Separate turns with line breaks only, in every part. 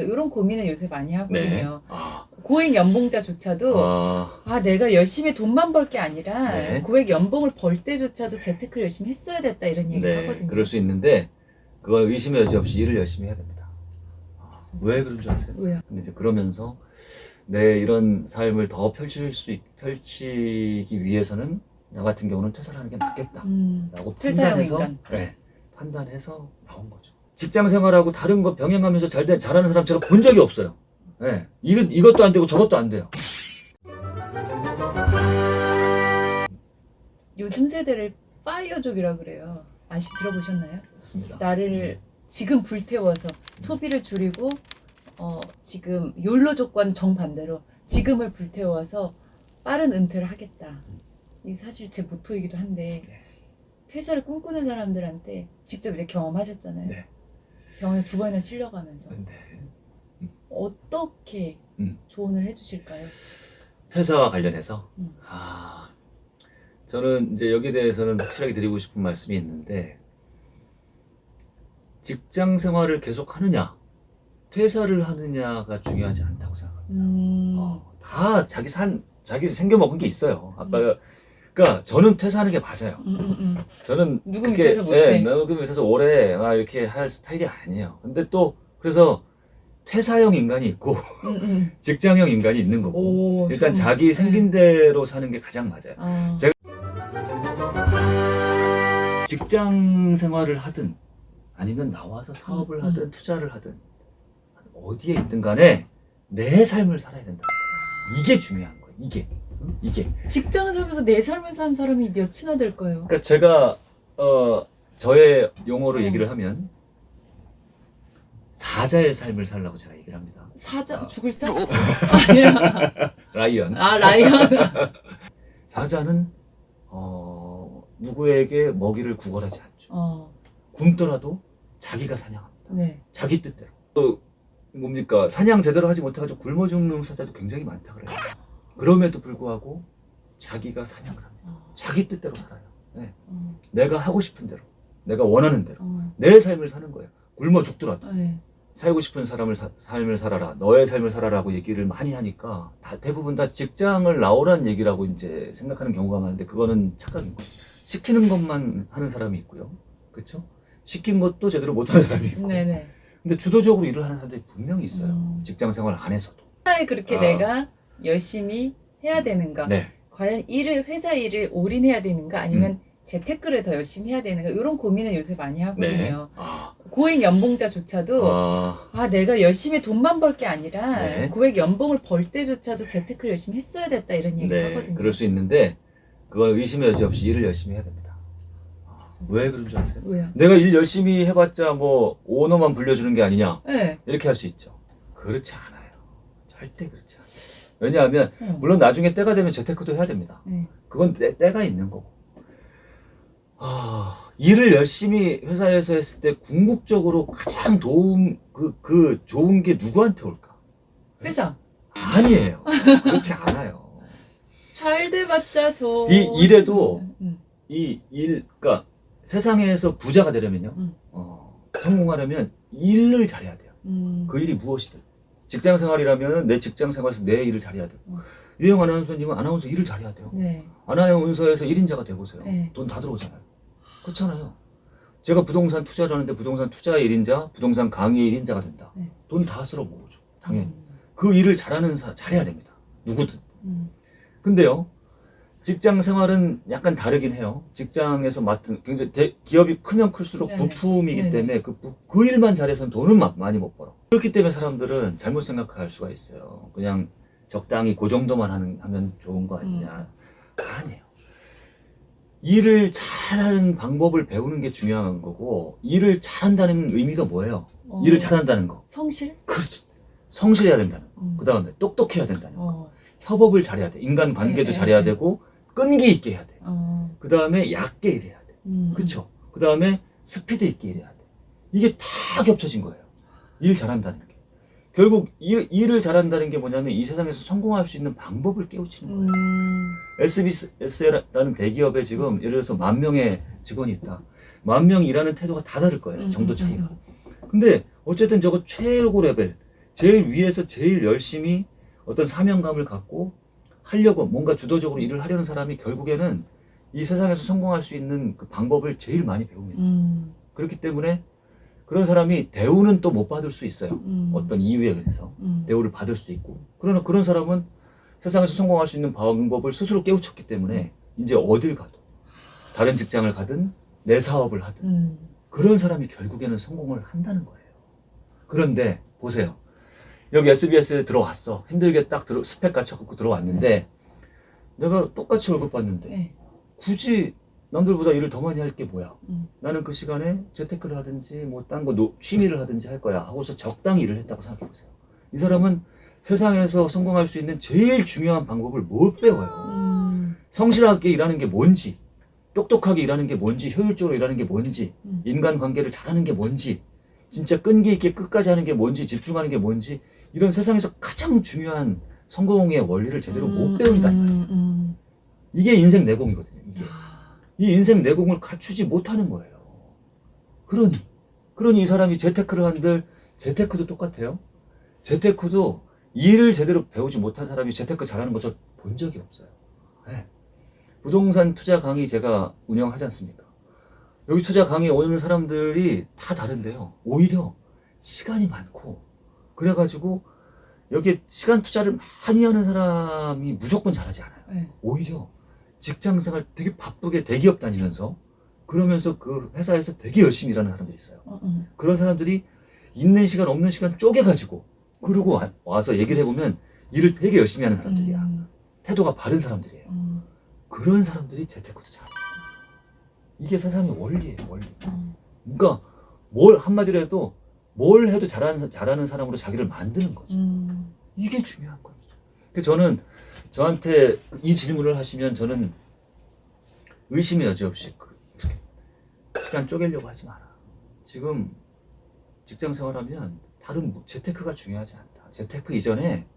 이런 고민을 요새 많이
네.
하거든요. 고액 연봉자조차도 내가 열심히 돈만 벌 게 아니라
네.
고액 연봉을 벌 때조차도 재테크를 열심히 했어야 됐다 이런 얘기를
네,
하거든요.
그럴 수 있는데 그걸 의심의 여지 없이 일을 열심히 해야 됩니다. 왜 그런 줄 아세요?
왜요?
근데 이제 그러면서 내 이런 삶을 더 펼치기 위해서는 나 같은 경우는 퇴사를 하는 게 낫겠다라고
퇴사형
판단해서
인간.
판단해서 나온 거죠. 직장 생활하고 다른 거 병행하면서 잘하는 사람 제가 본 적이 없어요. 네, 이것도 안 되고 저것도 안 돼요.
요즘 세대를 파이어족이라 그래요. 들어보셨나요?
맞습니다.
나를 지금 불태워서 소비를 줄이고 지금 욜로 조건 정반대로 지금을 불태워서 빠른 은퇴를 하겠다. 이게 사실 제 모토이기도 한데 퇴사를 꿈꾸는 사람들한테 직접 이제 경험하셨잖아요.
네.
병원에 2번이나 실려가면서
네.
어떻게 조언을 해주실까요?
퇴사와 관련해서
음.
저는 이제 여기에 대해서는 확실하게 드리고 싶은 말씀이 있는데, 직장 생활을 계속 하느냐 퇴사를 하느냐가 중요하지 않다고 생각합니다. 다 자기 생겨 먹은 게 있어요. 그러니까 저는 퇴사하는 게 맞아요. 저는
누구 밑에서 못해.
누구 밑에서 오래 이렇게 할 스타일이 아니에요. 근데 또 그래서 퇴사형 인간이 있고 직장형 인간이 있는 거고, 일단 자기 생긴 대로 사는 게 가장 맞아요. 제가 직장 생활을 하든 아니면 나와서 사업을 하든 투자를 하든 어디에 있든 간에 내 삶을 살아야 된다. 이게 중요한 거예요. 이게
직장을 살면서 내 삶을 사는 사람이 몇이나 될까요?
그러니까 제가 저의 용어로 얘기를 하면 사자의 삶을 살라고 제가 얘기를 합니다.
사자? 죽을 사? 아니야.
라이언.
라이언.
사자는 누구에게 먹이를 구걸하지 않죠. 굶더라도 자기가 사냥합니다.
네.
자기 뜻대로. 뭡니까? 사냥 제대로 하지 못해가지고 굶어 죽는 사자도 굉장히 많다 그래요. 그럼에도 불구하고 자기가 사냥을 합니다. 자기 뜻대로 살아요. 네. 내가 하고 싶은 대로, 내가 원하는 대로 내 삶을 사는 거예요. 굶어 죽더라도.
네.
살고 싶은 삶을 살아라, 너의 삶을 살아라고 얘기를 많이 하니까 대부분 다 직장을 나오라는 얘기라고 이제 생각하는 경우가 많은데, 그거는 착각인 거예요. 시키는 것만 하는 사람이 있고요, 그렇죠? 시킨 것도 제대로 못하는 사람이 있고.
네네.
근데 주도적으로 일을 하는 사람들이 분명히 있어요. 직장 생활 안에서도.
회사에 그렇게 내가 열심히 해야 되는가?
네.
과연 회사 일을 올인해야 되는가? 아니면 재테크를 더 열심히 해야 되는가? 이런 고민을 요새 많이 하거든요. 고액 연봉자조차도 내가 열심히 돈만 벌 게 아니라 고액 연봉을 벌 때조차도 재테크를 열심히 했어야 됐다 이런 얘기를 하거든요.
그럴 수 있는데 그걸 의심의 여지 없이 일을 열심히 해야 됩니다. 왜 그런 줄 아세요?
왜요?
내가 일 열심히 해봤자 뭐 오너만 불려주는 게 아니냐,
네.
이렇게 할 수 있죠. 그렇지 않아요. 절대 그렇지 않아요. 왜냐하면 물론 나중에 때가 되면 재테크도 해야 됩니다. 그건 때가 있는 거고. 일을 열심히 회사에서 했을 때 궁극적으로 가장 좋은 게 누구한테 올까?
회사.
아니에요. 그렇지 않아요.
잘 돼봤자
이 일에도 그러니까 세상에서 부자가 되려면요, 성공하려면 일을 잘해야 돼요. 그 일이 무엇이든. 직장 생활이라면 내 직장 생활에서 내 일을 잘해야 되고, 유영 아나운서님은 아나운서 일을 잘해야 돼요. 아나운서에서 1인자가 되보세요. 돈 다 들어오잖아요. 그렇잖아요. 제가 부동산 투자를 하는데 부동산 투자의 1인자, 부동산 강의의 1인자가 된다. 돈 다 쓸어 모으죠. 당연히. 그 일을 잘해야 됩니다. 누구든. 근데요, 직장 생활은 약간 다르긴 해요. 직장에서 맡은 굉장히 기업이 크면 클수록 부품이기 때문에 그 일만 잘해서는 돈은 많이 못 벌어. 그렇기 때문에 사람들은 잘못 생각할 수가 있어요. 그냥 적당히 그 정도만 하면 좋은 거 아니냐. 아니에요. 일을 잘하는 방법을 배우는 게 중요한 거고, 일을 잘한다는 의미가 뭐예요? 일을 잘한다는 거.
성실?
그렇지. 성실해야 된다는 거. 그 다음에 똑똑해야 된다는 거. 협업을 잘해야 돼. 인간 관계도 잘해야 되고, 끈기 있게 해야 돼. 그 다음에 얕게 일해야 돼. 그렇죠? 그 다음에 스피드 있게 일해야 돼. 이게 다 겹쳐진 거예요. 일 잘한다는 게. 결국 일을 잘한다는 게 뭐냐면 이 세상에서 성공할 수 있는 방법을 깨우치는 거예요. SBS라는 대기업에 지금 예를 들어서 10,000명의 직원이 있다. 10,000명 일하는 태도가 다 다를 거예요. 정도 차이가. 근데 어쨌든 저거 최고 레벨, 제일 위에서 제일 열심히 어떤 사명감을 갖고 하려고 뭔가 주도적으로 일을 하려는 사람이 결국에는 이 세상에서 성공할 수 있는 그 방법을 제일 많이 배웁니다. 그렇기 때문에 그런 사람이 대우는 또 못 받을 수 있어요. 어떤 이유에 의해서 대우를 받을 수도 있고. 그러나 그런 사람은 세상에서 성공할 수 있는 방법을 스스로 깨우쳤기 때문에 이제 어딜 가도 다른 직장을 가든 내 사업을 하든 그런 사람이 결국에는 성공을 한다는 거예요. 그런데 보세요. 여기 SBS에 들어왔어. 힘들게 딱 스펙 갖춰갖고 들어왔는데 내가 똑같이 월급 받는데
네.
굳이 남들보다 일을 더 많이 할 게 뭐야? 나는 그 시간에 재테크를 하든지 뭐 딴 거 취미를 하든지 할 거야 하고서 적당히 일을 했다고 생각해 보세요. 이 사람은 세상에서 성공할 수 있는 제일 중요한 방법을 못 배워요. 성실하게 일하는 게 뭔지, 똑똑하게 일하는 게 뭔지, 효율적으로 일하는 게 뭔지, 인간관계를 잘하는 게 뭔지, 진짜 끈기 있게 끝까지 하는 게 뭔지, 집중하는 게 뭔지, 이런 세상에서 가장 중요한 성공의 원리를 제대로 못 배운단 말이에요. 이게 인생 내공이거든요. 이게. 이 인생 내공을 갖추지 못하는 거예요. 그러니 이 사람이 재테크를 한들 재테크도 똑같아요. 재테크도 일을 제대로 배우지 못한 사람이 재테크 잘하는 거 저 본 적이 없어요. 네. 부동산 투자 강의 제가 운영하지 않습니까? 여기 투자 강의 오는 사람들이 다 다른데요. 오히려 시간이 많고 그래가지고 여기에 시간 투자를 많이 하는 사람이 무조건 잘하지 않아요.
네.
오히려 직장생활 되게 바쁘게 대기업 다니면서 그러면서 그 회사에서 되게 열심히 일하는 사람들이 있어요. 그런 사람들이 있는 시간 없는 시간 쪼개가지고 그러고 와서 얘기를 해보면 일을 되게 열심히 하는 사람들이야. 태도가 바른 사람들이에요. 그런 사람들이 재테크도 잘합니다. 이게 세상의 원리예요, 원리. 그러니까 한마디로 해도 뭘 해도 잘하는 사람으로 자기를 만드는 거죠. 이게 중요한 거죠. 그래서 저는 저한테 이 질문을 하시면 저는 의심이 여지없이 시간 쪼개려고 하지 마라. 지금 직장 생활하면 다른 재테크가 중요하지 않다. 재테크 이전에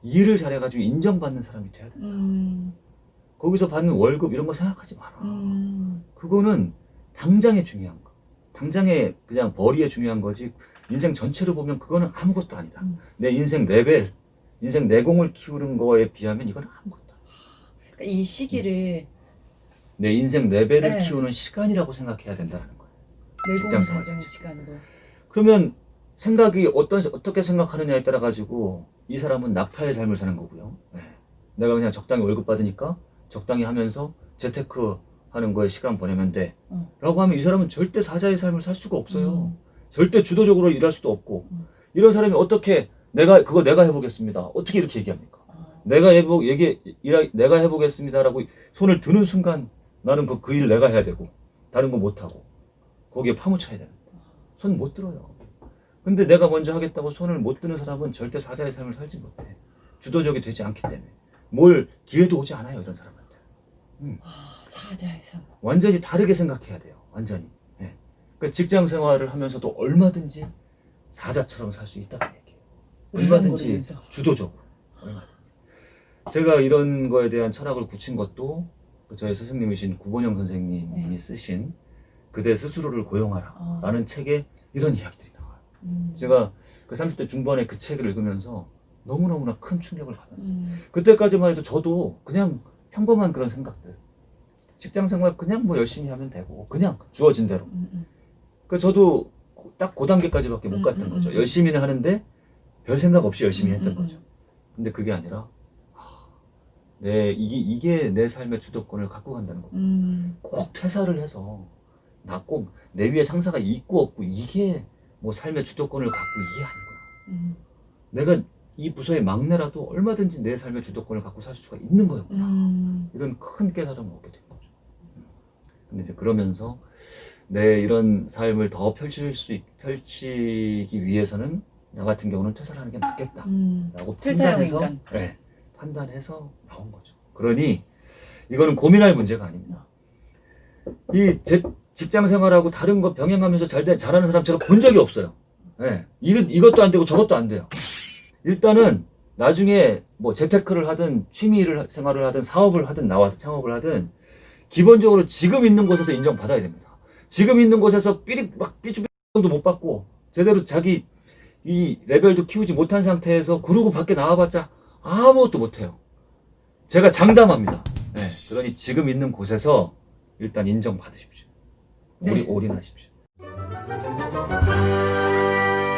일을 잘해가지고 인정받는 사람이 돼야 된다. 거기서 받는 월급 이런 거 생각하지 마라. 그거는 당장에 중요한 거. 당장에 그냥 벌이에 중요한 거지 인생 전체로 보면 그거는 아무것도 아니다. 내 인생 레벨, 인생 내공을 키우는 거에 비하면 이건 아무것도 아니다.
그러니까 이 시기를
내 인생 레벨을
네.
키우는 시간이라고 생각해야 된다는 거예요. 직장
내공
생활
가지는
자체가.
시간으로.
그러면 생각이 어떻게 생각하느냐에 따라 가지고 이 사람은 낙타의 삶을 사는 거고요. 네. 내가 그냥 적당히 월급 받으니까 적당히 하면서 재테크 하는 거에 시간 보내면 돼. 라고 하면 이 사람은 절대 사자의 삶을 살 수가 없어요. 절대 주도적으로 일할 수도 없고. 이런 사람이 어떻게 내가 해보겠습니다. 어떻게 이렇게 얘기합니까? 내가 해보겠습니다라고 손을 드는 순간 나는 그 일 내가 해야 되고 다른 거 못 하고 거기에 파묻혀야 되는. 손 못 들어요. 근데 내가 먼저 하겠다고 손을 못 드는 사람은 절대 사자의 삶을 살지 못해. 주도적이 되지 않기 때문에. 뭘 기회도 오지 않아요, 이런 사람한테.
사자의 삶.
완전히 다르게 생각해야 돼요. 완전히. 예. 그러니까 직장 생활을 하면서도 얼마든지 사자처럼 살 수 있다는 얘기예요. 얼마든지
울렁거리면서.
주도적으로. 얼마든지. 제가 이런 거에 대한 철학을 굳힌 것도 저희 스승님이신 구본영 선생님이
네.
쓰신 그대 스스로를 고용하라 라는 책에 이런 이야기들이 나와요. 제가 그 30대 중반에 그 책을 읽으면서 너무너무나 큰 충격을 받았어요. 그때까지만 해도 저도 그냥 평범한 그런 생각들, 직장 생활 그냥 뭐 열심히 하면 되고 그냥 주어진 대로. 그 저도 딱 그 단계까지밖에 못 갔던 거죠. 열심히는 하는데 별 생각 없이 열심히 했던 거죠. 근데 그게 아니라 이게 내 삶의 주도권을 갖고 간다는 겁니다. 꼭 퇴사를 해서 나 꼭 내 위에 상사가 있고 없고 이게 뭐 삶의 주도권을 갖고 이게 아니구나. 내가 이 부서의 막내라도 얼마든지 내 삶의 주도권을 갖고 살 수가 있는 거였구나. 이런 큰 깨달음을 얻게 된 거죠. 근데 이제 그러면서 내 이런 삶을 더 펼치기 위해서는 나 같은 경우는 퇴사를 하는 게 맞겠다라고
퇴사형
판단해서
인간.
네, 판단해서 나온 거죠. 그러니 이거는 고민할 문제가 아닙니다. 이 직장 생활하고 다른 거 병행하면서 잘하는 사람 제가 본 적이 없어요. 네, 이것도 안 되고 저것도 안 돼요. 일단은 나중에 뭐 재테크를 하든 취미 생활을 하든 사업을 하든 나와서 창업을 하든 기본적으로 지금 있는 곳에서 인정받아야 됩니다. 지금 있는 곳에서 삐죽삐죽도 못 받고 제대로 자기 이 레벨도 키우지 못한 상태에서 그러고 밖에 나와봤자 아무것도 못해요. 제가 장담합니다. 네, 그러니 지금 있는 곳에서 일단 인정받으십시오.
네.
올인하십시오.